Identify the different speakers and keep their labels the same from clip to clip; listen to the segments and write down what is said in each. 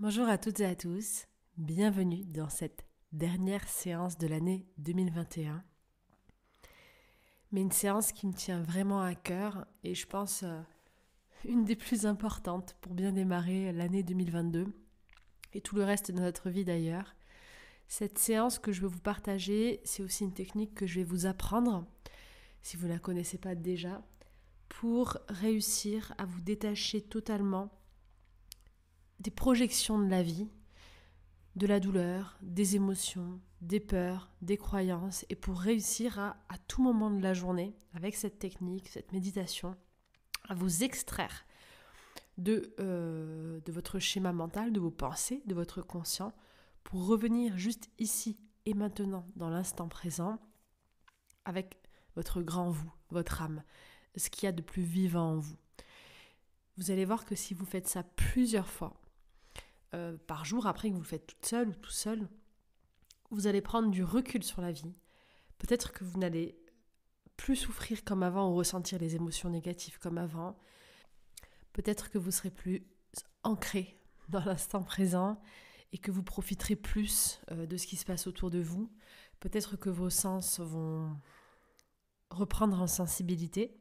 Speaker 1: Bonjour à toutes et à tous, bienvenue dans cette dernière séance de l'année 2021. Mais une séance qui me tient vraiment à cœur et je pense une des plus importantes pour bien démarrer l'année 2022 et tout le reste de notre vie d'ailleurs. Cette séance que je veux vous partager, c'est aussi une technique que je vais vous apprendre, si vous ne la connaissez pas déjà, pour réussir à vous détacher totalement des projections de la vie, de la douleur, des émotions, des peurs, des croyances, et pour réussir à tout moment de la journée, avec cette technique, cette méditation, à vous extraire de votre schéma mental, de vos pensées, de votre conscient, pour revenir juste ici et maintenant, dans l'instant présent, avec votre grand vous, votre âme, ce qu'il y a de plus vivant en vous. Vous allez voir que si vous faites ça plusieurs fois, par jour, après que vous le faites toute seule ou tout seul, vous allez prendre du recul sur la vie. Peut-être que vous n'allez plus souffrir comme avant ou ressentir les émotions négatives comme avant. Peut-être que vous serez plus ancré dans l'instant présent et que vous profiterez plus de ce qui se passe autour de vous. Peut-être que vos sens vont reprendre en sensibilité.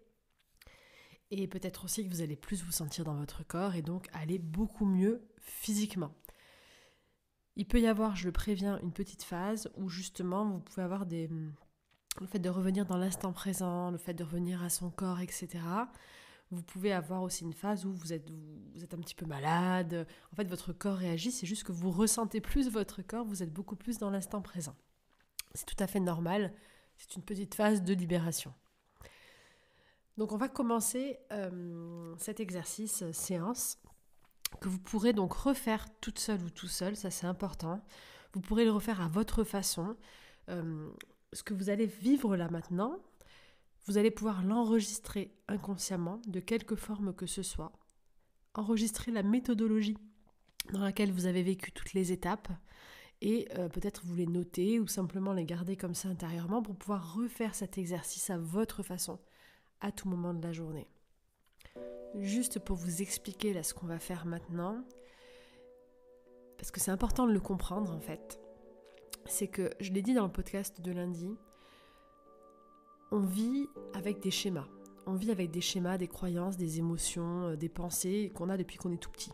Speaker 1: Et peut-être aussi que vous allez plus vous sentir dans votre corps et donc aller beaucoup mieux physiquement. Il peut y avoir, je le préviens, une petite phase où justement vous pouvez avoir le fait de revenir dans l'instant présent, le fait de revenir à son corps, etc. Vous pouvez avoir aussi une phase où vous êtes un petit peu malade. En fait, votre corps réagit, c'est juste que vous ressentez plus votre corps, vous êtes beaucoup plus dans l'instant présent. C'est tout à fait normal, c'est une petite phase de libération. Donc on va commencer cet exercice séance que vous pourrez donc refaire toute seule ou tout seul, ça c'est important. Vous pourrez le refaire à votre façon. Ce que vous allez vivre là maintenant, vous allez pouvoir l'enregistrer inconsciemment de quelque forme que ce soit. Enregistrer la méthodologie dans laquelle vous avez vécu toutes les étapes et peut-être vous les noter ou simplement les garder comme ça intérieurement pour pouvoir refaire cet exercice à votre façon, à tout moment de la journée. Juste pour vous expliquer là ce qu'on va faire maintenant, parce que c'est important de le comprendre en fait, c'est que, je l'ai dit dans le podcast de lundi, on vit avec des schémas. On vit avec des schémas, des croyances, des émotions, des pensées qu'on a depuis qu'on est tout petit.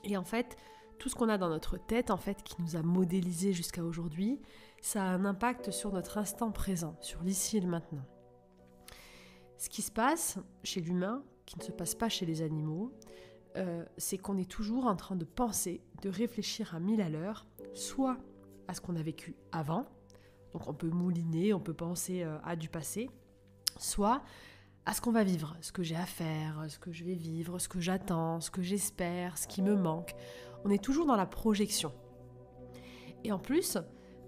Speaker 1: Et en fait, tout ce qu'on a dans notre tête, en fait, qui nous a modélisés jusqu'à aujourd'hui, ça a un impact sur notre instant présent, sur l'ici et le maintenant. Ce qui se passe chez l'humain, qui ne se passe pas chez les animaux, c'est qu'on est toujours en train de penser, de réfléchir à 1000 à l'heure, soit à ce qu'on a vécu avant, donc on peut mouliner, on peut penser à du passé, soit à ce qu'on va vivre, ce que j'ai à faire, ce que je vais vivre, ce que j'attends, ce que j'espère, ce qui me manque. On est toujours dans la projection. Et en plus,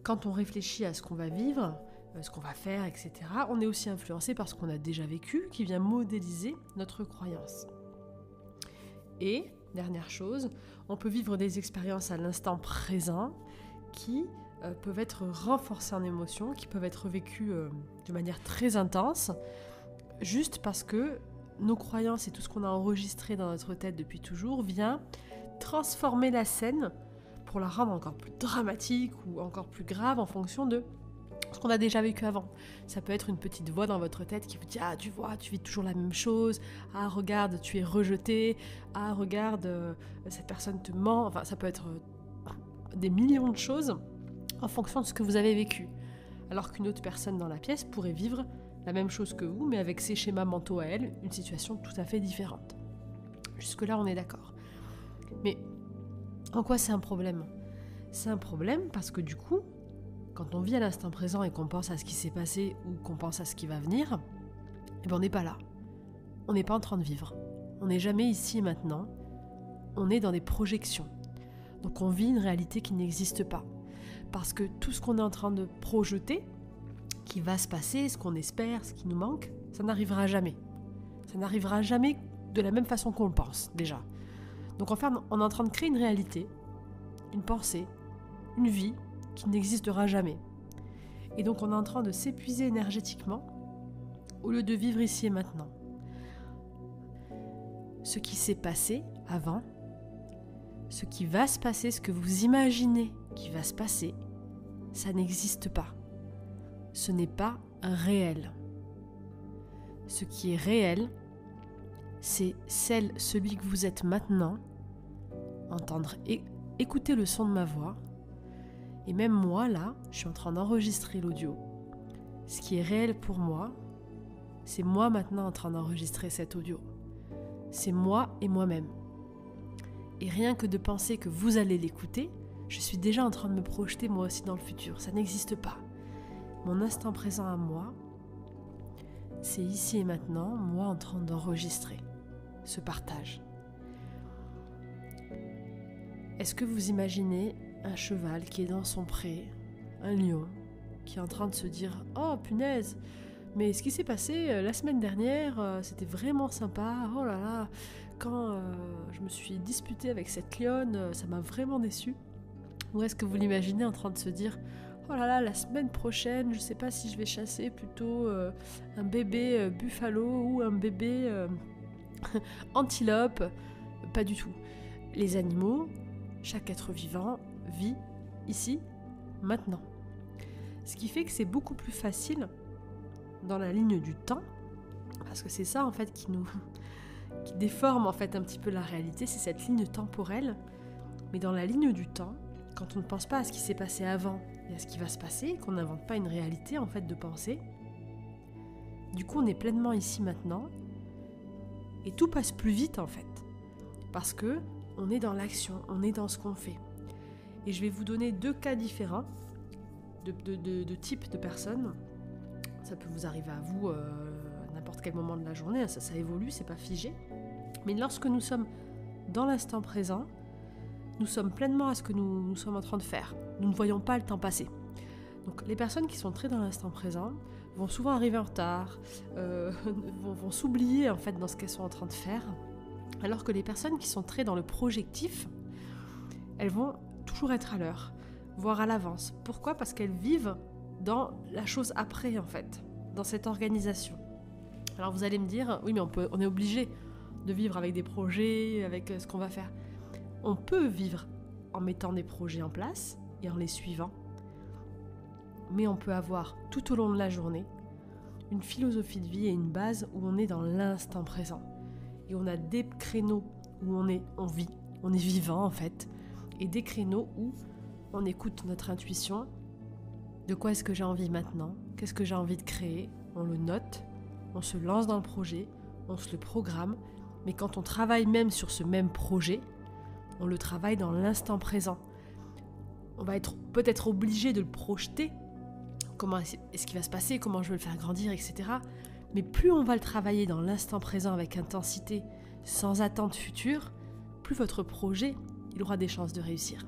Speaker 1: quand on réfléchit à ce qu'on va vivre, ce qu'on va faire, etc., on est aussi influencé par ce qu'on a déjà vécu, qui vient modéliser notre croyance. Et, dernière chose, on peut vivre des expériences à l'instant présent qui peuvent être renforcées en émotions, qui peuvent être vécues de manière très intense, juste parce que nos croyances et tout ce qu'on a enregistré dans notre tête depuis toujours vient transformer la scène pour la rendre encore plus dramatique ou encore plus grave en fonction de ce qu'on a déjà vécu avant. Ça peut être une petite voix dans votre tête qui vous dit « Ah, tu vois, tu vis toujours la même chose. Ah, regarde, tu es rejeté. Ah, regarde, cette personne te ment. » Enfin, ça peut être des millions de choses en fonction de ce que vous avez vécu. Alors qu'une autre personne dans la pièce pourrait vivre la même chose que vous, mais avec ses schémas mentaux à elle, une situation tout à fait différente. Jusque-là, on est d'accord. Mais en quoi c'est un problème ? C'est un problème parce que du coup, quand on vit à l'instant présent et qu'on pense à ce qui s'est passé ou qu'on pense à ce qui va venir, eh ben on n'est pas là. On n'est pas en train de vivre. On n'est jamais ici et maintenant. On est dans des projections. Donc on vit une réalité qui n'existe pas. Parce que tout ce qu'on est en train de projeter, qui va se passer, ce qu'on espère, ce qui nous manque, ça n'arrivera jamais. Ça n'arrivera jamais de la même façon qu'on le pense, déjà. Donc en fait, on est en train de créer une réalité, une pensée, une vie qui n'existera jamais. Et donc on est en train de s'épuiser énergétiquement au lieu de vivre ici et maintenant. Ce qui s'est passé avant ce qui va se passer, ce que vous imaginez qui va se passer, ça n'existe pas. Ce n'est pas réel. Ce qui est réel, c'est celui que vous êtes maintenant, entendre et écouter le son de ma voix. Et même moi, là, je suis en train d'enregistrer l'audio. Ce qui est réel pour moi, c'est moi maintenant en train d'enregistrer cet audio. C'est moi et moi-même. Et rien que de penser que vous allez l'écouter, je suis déjà en train de me projeter moi aussi dans le futur. Ça n'existe pas. Mon instant présent à moi, c'est ici et maintenant, moi en train d'enregistrer ce partage. Est-ce que vous imaginez un cheval qui est dans son pré, un lion, qui est en train de se dire « Oh punaise, mais ce qui s'est passé la semaine dernière, c'était vraiment sympa. Oh là là, quand je me suis disputée avec cette lionne, ça m'a vraiment déçu. » Ou est-ce que vous l'imaginez en train de se dire « Oh là là, la semaine prochaine, je sais pas si je vais chasser plutôt un bébé buffalo ou un bébé antilope. » Pas du tout. Les animaux, chaque être vivant vit ici, maintenant. Ce qui fait que c'est beaucoup plus facile dans la ligne du temps, parce que c'est ça en fait qui déforme en fait un petit peu la réalité, c'est cette ligne temporelle. Mais dans la ligne du temps, quand on ne pense pas à ce qui s'est passé avant et à ce qui va se passer, qu'on n'invente pas une réalité en fait de pensée, du coup on est pleinement ici maintenant et tout passe plus vite en fait, parce que on est dans l'action, on est dans ce qu'on fait. Et je vais vous donner 2 cas différents de types de personnes. Ça peut vous arriver à vous à n'importe quel moment de la journée, ça évolue, c'est pas figé. Mais lorsque nous sommes dans l'instant présent, nous sommes pleinement à ce que nous sommes en train de faire. Nous ne voyons pas le temps passer. Donc les personnes qui sont très dans l'instant présent vont souvent arriver en retard, vont s'oublier en fait dans ce qu'elles sont en train de faire, alors que les personnes qui sont très dans le projectif, elles vont toujours être à l'heure, voire à l'avance. Pourquoi ? Parce qu'elles vivent dans la chose après en fait, dans cette organisation. Alors vous allez me dire, oui mais on est obligé de vivre avec des projets, avec ce qu'on va faire. On peut vivre en mettant des projets en place et en les suivant, mais on peut avoir tout au long de la journée une philosophie de vie et une base où on est dans l'instant présent. Et on a des créneaux où on vit, on est vivant en fait, et des créneaux où on écoute notre intuition. De quoi est-ce que j'ai envie maintenant ? Qu'est-ce que j'ai envie de créer ? On le note, on se lance dans le projet, on se le programme, mais quand on travaille même sur ce même projet, on le travaille dans l'instant présent. On va être peut-être obligé de le projeter, comment est-ce qu'il va se passer, comment je vais le faire grandir, etc. Mais plus on va le travailler dans l'instant présent avec intensité, sans attente future, plus votre projet, il aura des chances de réussir.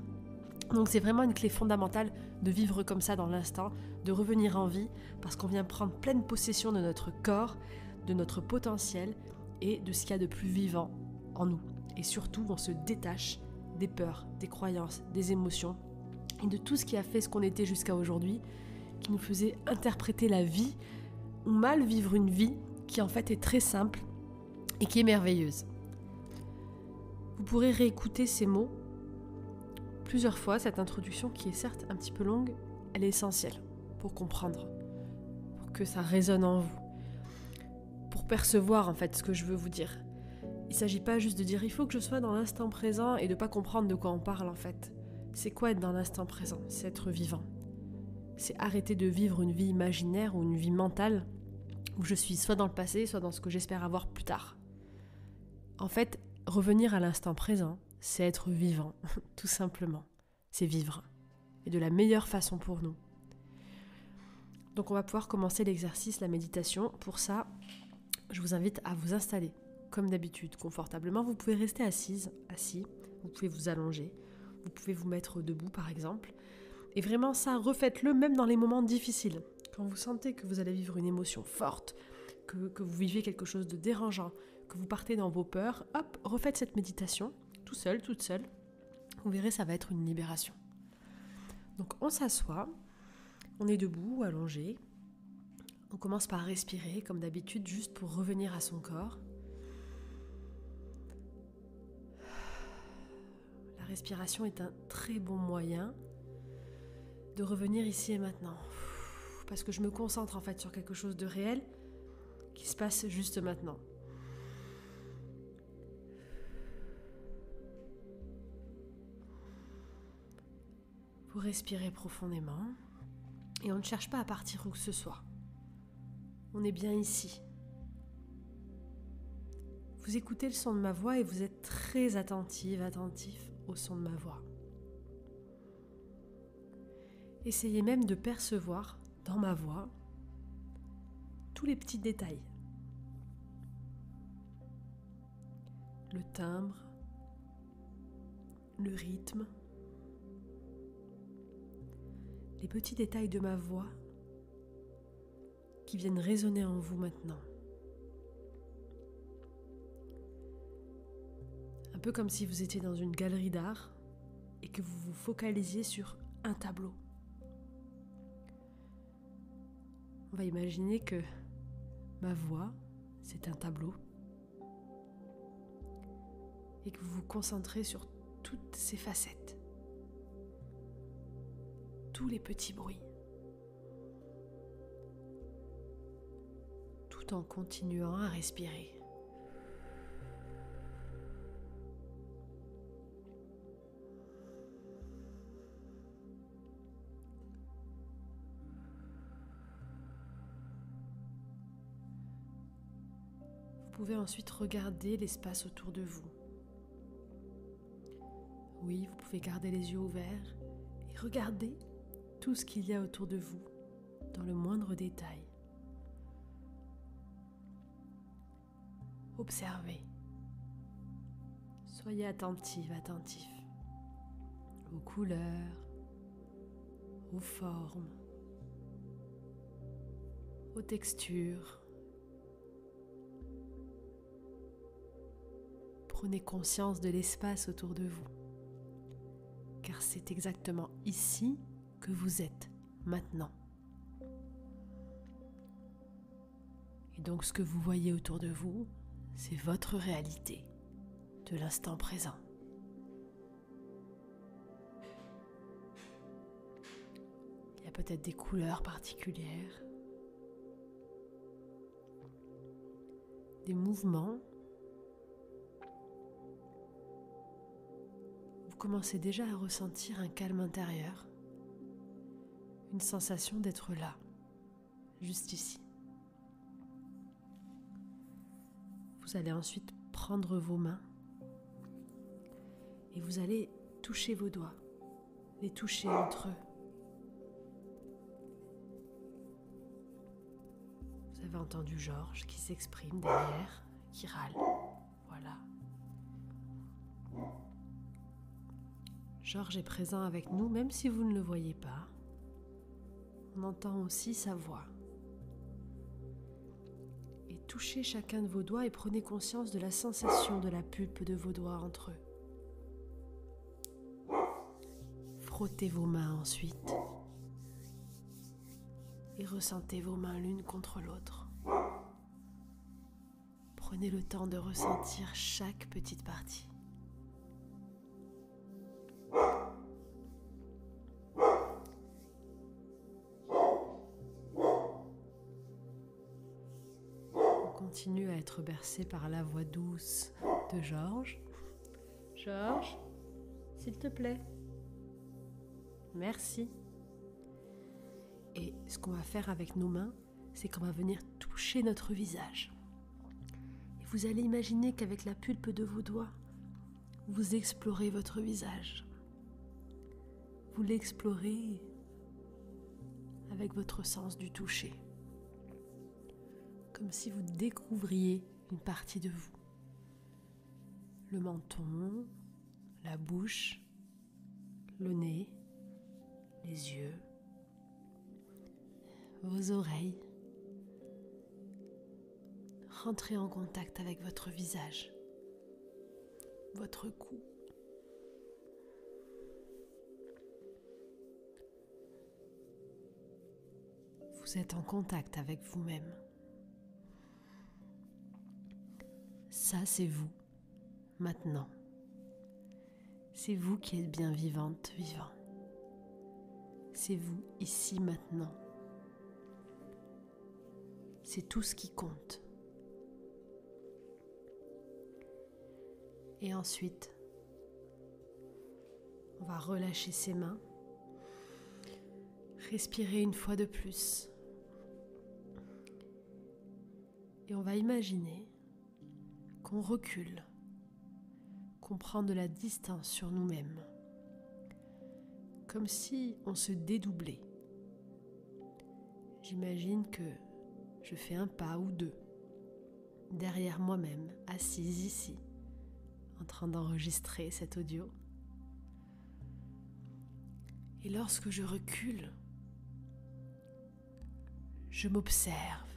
Speaker 1: Donc c'est vraiment une clé fondamentale de vivre comme ça dans l'instant, de revenir en vie, parce qu'on vient prendre pleine possession de notre corps, de notre potentiel et de ce qu'il y a de plus vivant en nous. Et surtout, on se détache des peurs, des croyances, des émotions et de tout ce qui a fait ce qu'on était jusqu'à aujourd'hui, qui nous faisait interpréter la vie ou mal vivre une vie qui en fait est très simple et qui est merveilleuse. Vous pourrez réécouter ces mots plusieurs fois, cette introduction qui est certes un petit peu longue, elle est essentielle pour comprendre, pour que ça résonne en vous, pour percevoir en fait ce que je veux vous dire. Il ne s'agit pas juste de dire il faut que je sois dans l'instant présent et de ne pas comprendre de quoi on parle en fait. C'est quoi être dans l'instant présent ? C'est être vivant. C'est arrêter de vivre une vie imaginaire ou une vie mentale où je suis soit dans le passé, soit dans ce que j'espère avoir plus tard. En fait, revenir à l'instant présent, c'est être vivant, tout simplement. C'est vivre. Et de la meilleure façon pour nous. Donc on va pouvoir commencer l'exercice, la méditation. Pour ça, je vous invite à vous installer, comme d'habitude, confortablement. Vous pouvez rester assis, vous pouvez vous allonger, vous pouvez vous mettre debout par exemple. Et vraiment ça, refaites-le même dans les moments difficiles. Quand vous sentez que vous allez vivre une émotion forte, que vous vivez quelque chose de dérangeant, que vous partez dans vos peurs, hop, refaites cette méditation, tout seul, toute seule. Vous verrez, ça va être une libération. Donc on s'assoit, on est debout, allongé. On commence par respirer comme d'habitude, juste pour revenir à son corps. La respiration est un très bon moyen de revenir ici et maintenant. Parce que je me concentre en fait sur quelque chose de réel qui se passe juste maintenant. Vous respirez profondément et on ne cherche pas à partir où que ce soit. On est bien ici. Vous écoutez le son de ma voix et vous êtes très attentif au son de ma voix. Essayez même de percevoir dans ma voix tous les petits détails. Le timbre, le rythme, les petits détails de ma voix qui viennent résonner en vous maintenant. Un peu comme si vous étiez dans une galerie d'art et que vous vous focalisiez sur un tableau. On va imaginer que ma voix, c'est un tableau et que vous vous concentrez sur toutes ces facettes, tous les petits bruits, tout en continuant à respirer. Vous pouvez ensuite regarder l'espace autour de vous. Oui, vous pouvez garder les yeux ouverts et regarder tout ce qu'il y a autour de vous, dans le moindre détail. Observez. Soyez attentif aux couleurs, aux formes, aux textures. Prenez conscience de l'espace autour de vous, car c'est exactement ici que vous êtes maintenant. Et donc ce que vous voyez autour de vous, c'est votre réalité de l'instant présent. Il y a peut-être des couleurs particulières, des mouvements. Vous commencez déjà à ressentir un calme intérieur, une sensation d'être là, juste ici. Vous allez ensuite prendre vos mains et vous allez toucher vos doigts, les toucher entre eux. Vous avez entendu Georges qui s'exprime derrière, qui râle. Voilà. Georges est présent avec nous, même si vous ne le voyez pas. On entend aussi sa voix. Et touchez chacun de vos doigts et prenez conscience de la sensation de la pulpe de vos doigts entre eux. Frottez vos mains ensuite et ressentez vos mains l'une contre l'autre. Prenez le temps de ressentir chaque petite partie. Continue à être bercé par la voix douce de Georges. Georges, s'il te plaît. Merci. Et ce qu'on va faire avec nos mains, c'est qu'on va venir toucher notre visage. Et vous allez imaginer qu'avec la pulpe de vos doigts, vous explorez votre visage. Vous l'explorez avec votre sens du toucher. Comme si vous découvriez une partie de vous. Le menton, la bouche, le nez, les yeux, vos oreilles. Rentrez en contact avec votre visage, votre cou. Vous êtes en contact avec vous-même. Ça, c'est vous, maintenant. C'est C'est vous qui êtes bien vivante, vivant. C'est vous, ici, maintenant. C'est tout ce qui compte. Et ensuite, on va relâcher ses mains. Respirer une fois de plus. Et on va imaginer qu'on recule, qu'on prend de la distance sur nous-mêmes, comme si on se dédoublait. J'imagine que je fais un pas ou deux derrière moi-même, assise ici, en train d'enregistrer cet audio. Et lorsque je recule, je m'observe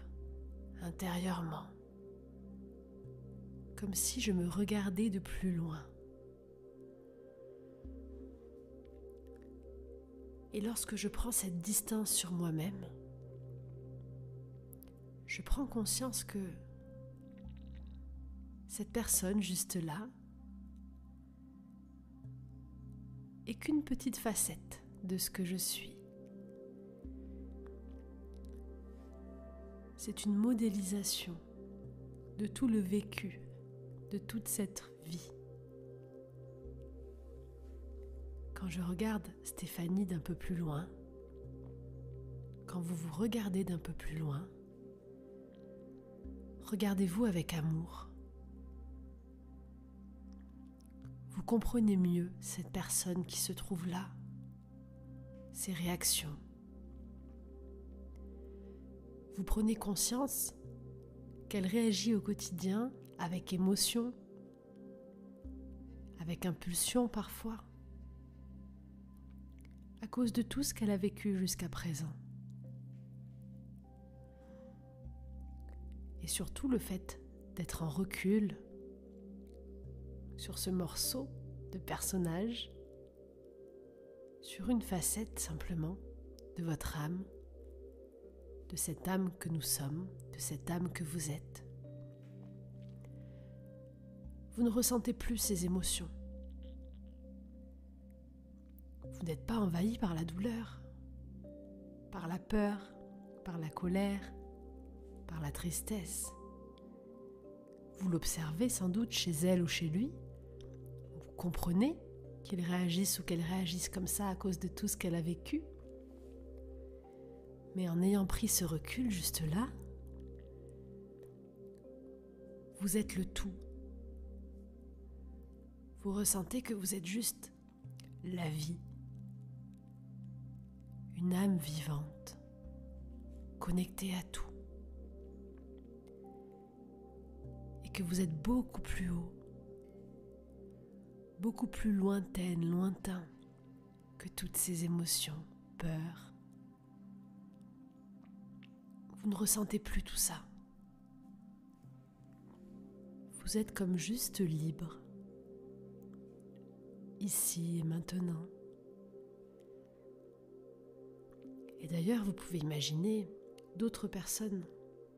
Speaker 1: intérieurement, comme si je me regardais de plus loin. Et lorsque je prends cette distance sur moi-même, je prends conscience que cette personne juste là est qu'une petite facette de ce que je suis. C'est une modélisation de tout le vécu, de toute cette vie. Quand je regarde Stéphanie d'un peu plus loin, quand vous vous regardez d'un peu plus loin, regardez-vous avec amour. Vous comprenez mieux cette personne qui se trouve là, ses réactions. Vous prenez conscience qu'elle réagit au quotidien avec émotion, avec impulsion parfois, à cause de tout ce qu'elle a vécu jusqu'à présent. Et surtout le fait d'être en recul sur ce morceau de personnage, sur une facette simplement de votre âme, de cette âme que nous sommes, de cette âme que vous êtes. Vous ne ressentez plus ces émotions. Vous n'êtes pas envahi par la douleur, par la peur, par la colère, par la tristesse. Vous l'observez sans doute chez elle ou chez lui. Vous comprenez qu'il réagisse ou qu'elle réagisse comme ça à cause de tout ce qu'elle a vécu. Mais en ayant pris ce recul juste là, vous êtes le tout. Vous ressentez que vous êtes juste la vie. Une âme vivante, connectée à tout. Et que vous êtes beaucoup plus haut, beaucoup plus lointaine, lointain que toutes ces émotions, peur. Vous ne ressentez plus tout ça. Vous êtes comme juste libre, ici et maintenant. Et d'ailleurs, vous pouvez imaginer d'autres personnes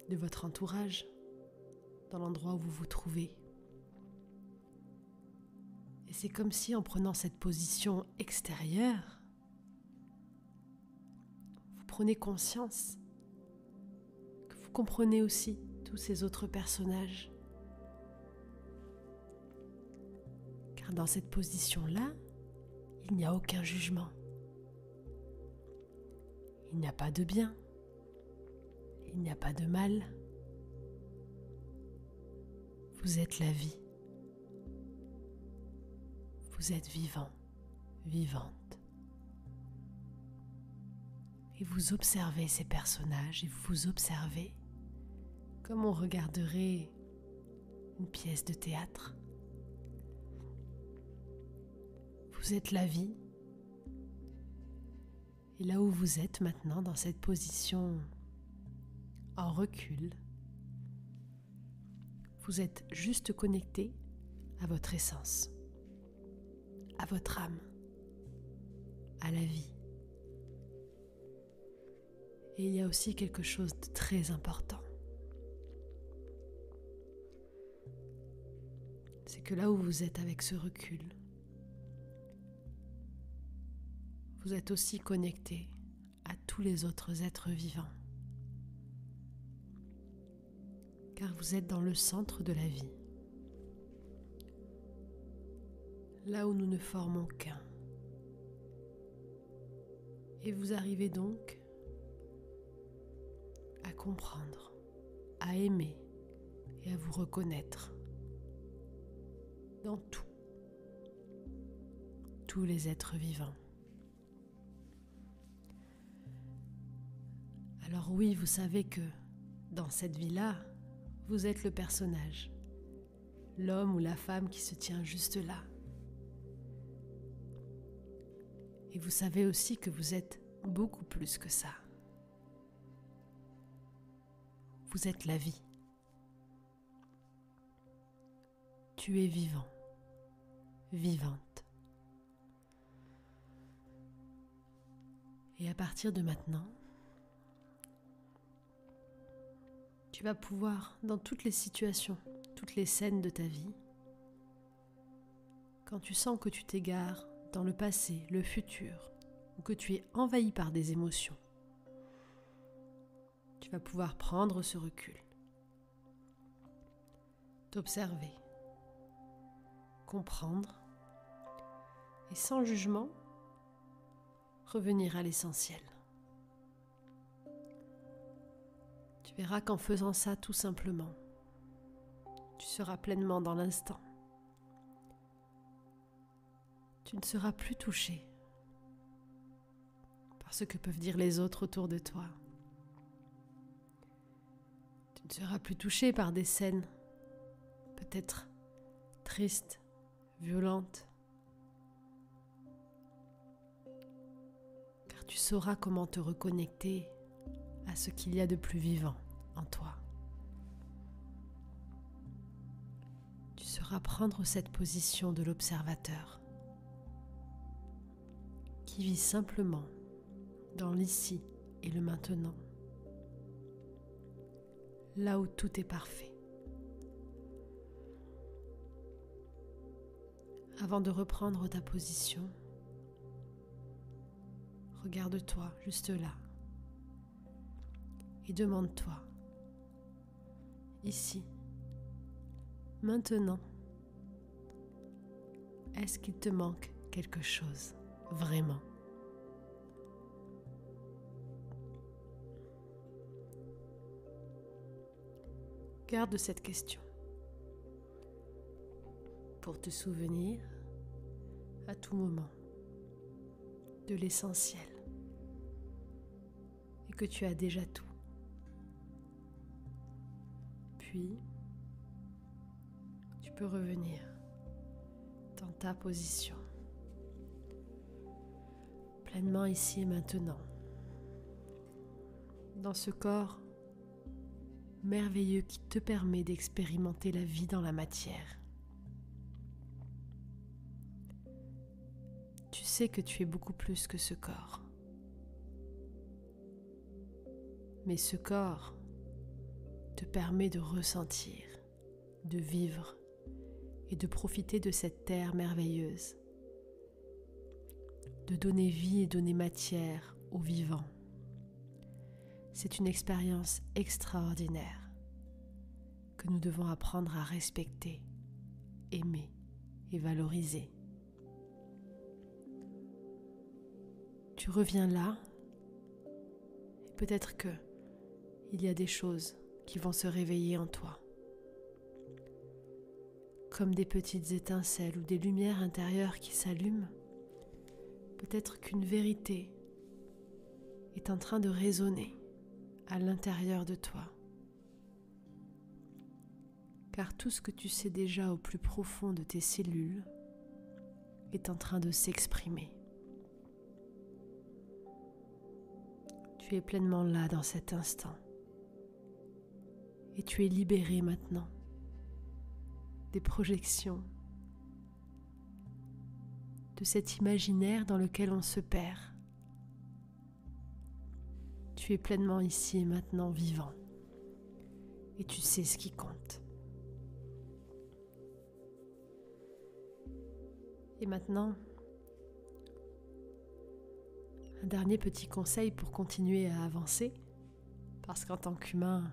Speaker 1: de votre entourage dans l'endroit où vous vous trouvez. Et c'est comme si en prenant cette position extérieure, vous prenez conscience que vous comprenez aussi tous ces autres personnages. Car dans cette position-là, il n'y a aucun jugement. Il n'y a pas de bien. Il n'y a pas de mal. Vous êtes la vie. Vous êtes vivant, vivante. Et vous observez ces personnages et vous vous observez comme on regarderait une pièce de théâtre. Vous êtes la vie. Et là où vous êtes maintenant, dans cette position en recul, vous êtes juste connecté à votre essence, à votre âme, à la vie. Et il y a aussi quelque chose de très important. C'est que là où vous êtes avec ce recul, vous êtes aussi connecté à tous les autres êtres vivants. Car vous êtes dans le centre de la vie. Là où nous ne formons qu'un. Et vous arrivez donc à comprendre, à aimer et à vous reconnaître dans tous les êtres vivants. Alors oui, vous savez que dans cette vie-là, vous êtes le personnage, l'homme ou la femme qui se tient juste là. Et vous savez aussi que vous êtes beaucoup plus que ça. Vous êtes la vie. Tu es vivant, vivante. Et à partir de maintenant, tu vas pouvoir, dans toutes les situations, toutes les scènes de ta vie, quand tu sens que tu t'égares dans le passé, le futur, ou que tu es envahi par des émotions, tu vas pouvoir prendre ce recul, t'observer, comprendre, et sans jugement, revenir à l'essentiel. Tu verras qu'en faisant ça tout simplement, tu seras pleinement dans l'instant. Tu ne seras plus touché par ce que peuvent dire les autres autour de toi. Tu ne seras plus touché par des scènes peut-être tristes, violentes, car tu sauras comment te reconnecter à ce qu'il y a de plus vivant en toi. Tu sauras prendre cette position de l'observateur qui vit simplement dans l'ici et le maintenant, là où tout est parfait. Avant de reprendre ta position, regarde-toi juste là et demande-toi, ici, maintenant, est-ce qu'il te manque quelque chose, vraiment ? Garde cette question pour te souvenir à tout moment de l'essentiel et que tu as déjà tout. Puis, tu peux revenir dans ta position, pleinement ici et maintenant, dans ce corps merveilleux qui te permet d'expérimenter la vie dans la matière. Tu sais que tu es beaucoup plus que ce corps. Mais ce corps te permet de ressentir, de vivre et de profiter de cette terre merveilleuse, de donner vie et donner matière au vivant. C'est une expérience extraordinaire que nous devons apprendre à respecter, aimer et valoriser. Tu reviens là et peut-être que il y a des choses qui vont se réveiller en toi, comme des petites étincelles ou des lumières intérieures qui s'allument. Peut-être qu'une vérité est en train de résonner à l'intérieur de toi, car tout ce que tu sais déjà au plus profond de tes cellules est en train de s'exprimer. Tu es pleinement là dans cet instant. Et tu es libéré maintenant des projections, de cet imaginaire dans lequel on se perd. Tu es pleinement ici et maintenant vivant. Et tu sais ce qui compte. Et maintenant, Un dernier petit conseil pour continuer à avancer, parce qu'en tant qu'humain,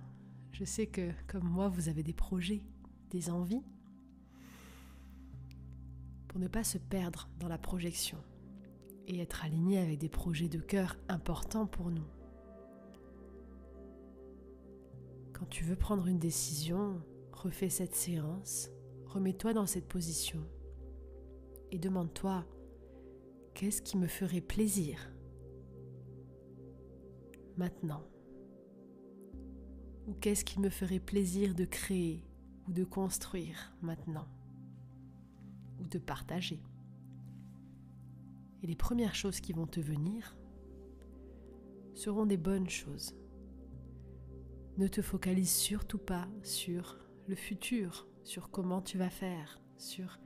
Speaker 1: je sais que comme moi, vous avez des projets, des envies, pour ne pas se perdre dans la projection et être aligné avec des projets de cœur importants pour nous. Quand tu veux prendre une décision, refais cette séance, remets-toi dans cette position et demande-toi, qu'est-ce qui me ferait plaisir maintenant? Ou qu'est-ce qui me ferait plaisir de créer ou de construire maintenant? Ou de partager? Et les premières choses qui vont te venir seront des bonnes choses. Ne te focalise surtout pas sur le futur, sur comment tu vas faire, sur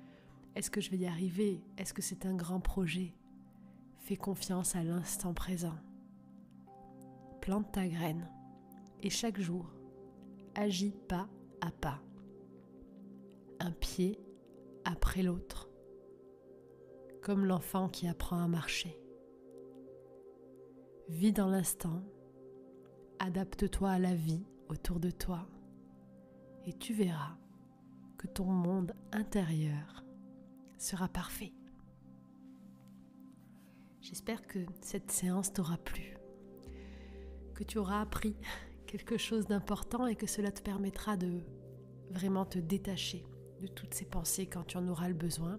Speaker 1: est-ce que je vais y arriver, est-ce que c'est un grand projet. Fais confiance à l'instant présent. Plante ta graine et chaque jour, agis pas à pas, un pied après l'autre, comme l'enfant qui apprend à marcher. Vis dans l'instant, adapte-toi à la vie autour de toi et tu verras que ton monde intérieur sera parfait. J'espère que cette séance t'aura plu, que tu auras appris quelque chose d'important et que cela te permettra de vraiment te détacher de toutes ces pensées quand tu en auras le besoin.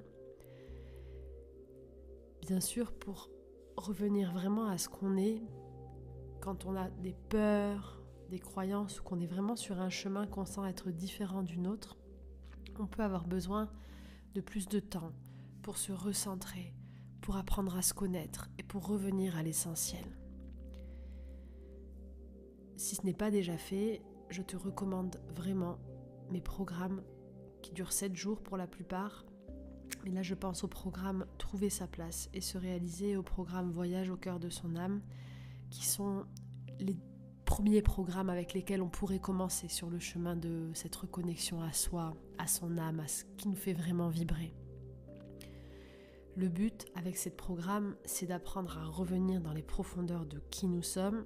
Speaker 1: Bien sûr, pour revenir vraiment à ce qu'on est, quand on a des peurs, des croyances, ou qu'on est vraiment sur un chemin qu'on sent être différent du nôtre, on peut avoir besoin de plus de temps pour se recentrer, pour apprendre à se connaître et pour revenir à l'essentiel. Si ce n'est pas déjà fait, je te recommande vraiment mes programmes qui durent 7 jours pour la plupart. Et là, je pense au programme Trouver sa place et se réaliser, au programme Voyage au cœur de son âme, qui sont les premiers programmes avec lesquels on pourrait commencer sur le chemin de cette reconnexion à soi, à son âme, à ce qui nous fait vraiment vibrer. Le but avec ces programmes, c'est d'apprendre à revenir dans les profondeurs de qui nous sommes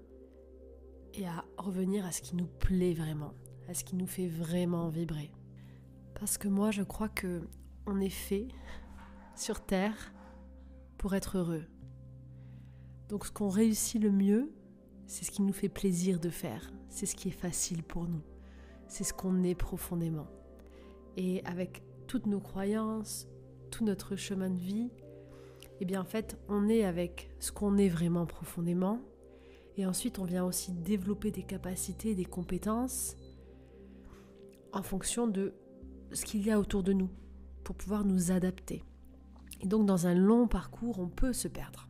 Speaker 1: et à revenir à ce qui nous plaît vraiment, à ce qui nous fait vraiment vibrer. Parce que moi, je crois que on est fait sur Terre pour être heureux. Donc ce qu'on réussit le mieux, c'est ce qui nous fait plaisir de faire. C'est ce qui est facile pour nous. C'est ce qu'on est profondément. Et avec toutes nos croyances, tout notre chemin de vie, eh bien en fait, on est avec ce qu'on est vraiment profondément. Et ensuite, on vient aussi développer des capacités, des compétences en fonction de ce qu'il y a autour de nous, pour pouvoir nous adapter. Et donc dans un long parcours, on peut se perdre.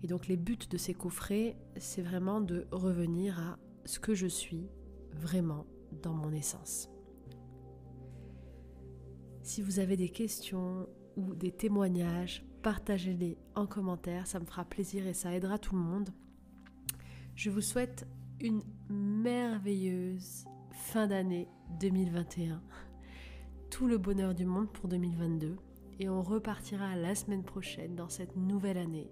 Speaker 1: Et donc les buts de ces coffrets, c'est vraiment de revenir à ce que je suis vraiment dans mon essence. Si vous avez des questions ou des témoignages, partagez-les en commentaire, ça me fera plaisir et ça aidera tout le monde. Je vous souhaite une merveilleuse fin d'année 2021. Tout le bonheur du monde pour 2022 et on repartira la semaine prochaine dans cette nouvelle année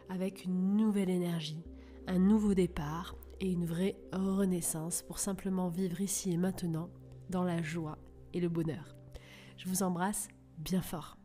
Speaker 1: avec une nouvelle énergie, un nouveau départ et une vraie renaissance pour simplement vivre ici et maintenant dans la joie et le bonheur. Je vous embrasse bien fort.